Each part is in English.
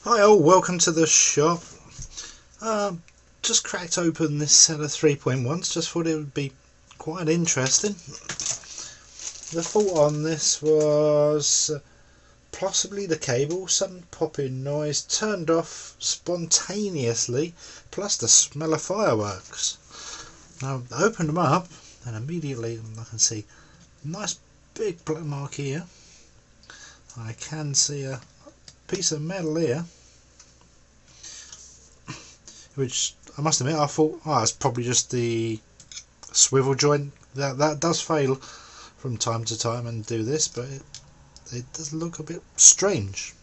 Hi all, welcome to the shop. Just cracked open this set of 3.1s, just thought it would be quite interesting. The fault on this was possibly the cable, some popping noise, turned off spontaneously, plus the smell of fireworks. Now I opened them up and immediately I can see a nice big black mark here. I can see a piece of metal here, which I must admit I thought, it's probably just the swivel joint. That does fail from time to time and do this, but it does look a bit strange.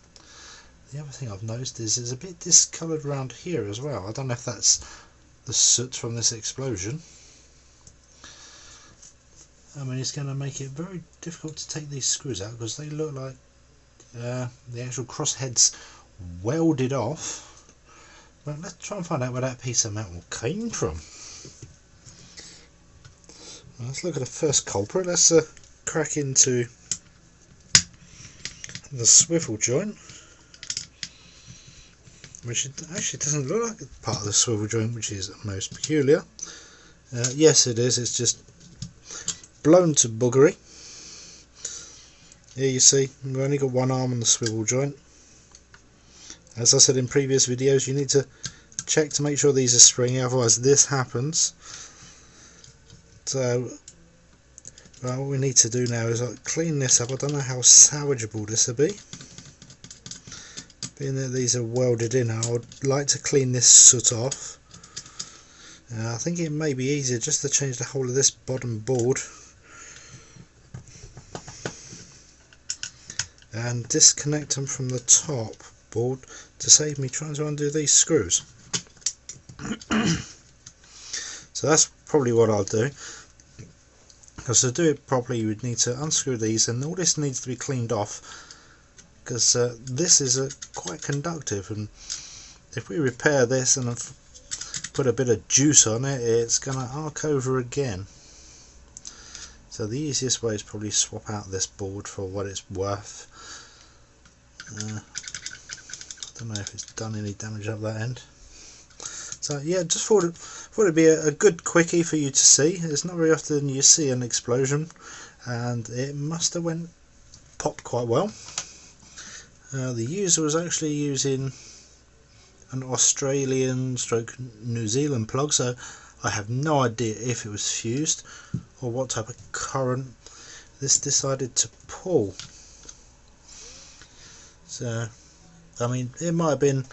The other thing I've noticed is there's a bit discoloured around here as well. I don't know if that's the soot from this explosion. I mean, it's going to make it very difficult to take these screws out because they look like the actual cross heads welded off. But let's try and find out where that piece of metal came from. Well, let's look at the first culprit. Let's crack into the swivel joint, which actually doesn't look like part of the swivel joint, which is most peculiar. Yes, it is. It's just blown to buggery. Here you see, we've only got one arm on the swivel joint. As I said in previous videos, you need to check to make sure these are springy, otherwise this happens. So what we need to do now is clean this up. I don't know how salvageable this will be. Being that these are welded in, I would like to clean this soot off. I think it may be easier just to change the whole of this bottom board and disconnect them from the top board to save me trying to undo these screws. So that's probably what I'll do, because to do it properly you would need to unscrew these, and all this needs to be cleaned off because this is quite conductive, and if we repair this and put a bit of juice on it, it's going to arc over again. So the easiest way is probably swap out this board for what it's worth. I don't know if it's done any damage up that end. So yeah, just thought it'd be a good quickie for you to see. It's not very often you see an explosion, and it must have popped quite well. The user was actually using an Australian stroke New Zealand plug, so I have no idea if it was fused or what type of current this decided to pull. So I mean, it might have been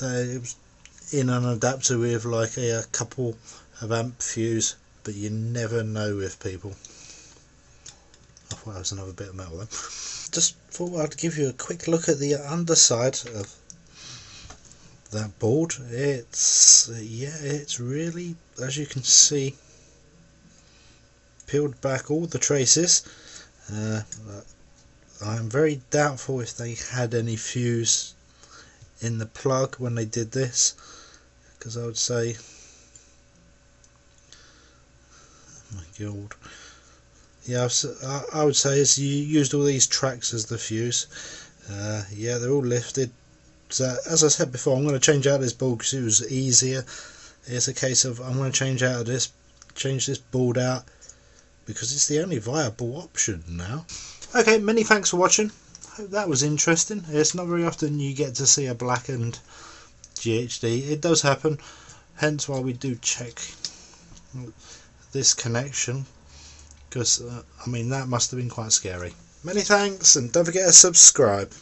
it was in an adapter with like a couple of amp fuse, but you never know with people. I thought that was another bit of metal then. Just thought I'd give you a quick look at the underside of that board. It's it's really, as you can see, peeled back all the traces. I'm very doubtful if they had any fuse in the plug when they did this, because I would say, oh my god, yeah, I would say as you used all these tracks as the fuse. Yeah, they're all lifted. So as I said before, I'm going to change out this board because it was easier. It's a case of I'm going to change this board out because it's the only viable option now. Okay, many thanks for watching. Hope that was interesting. It's not very often you get to see a blackened GHD. It does happen, hence why we do check this connection, because I mean, that must have been quite scary. Many thanks, and don't forget to subscribe.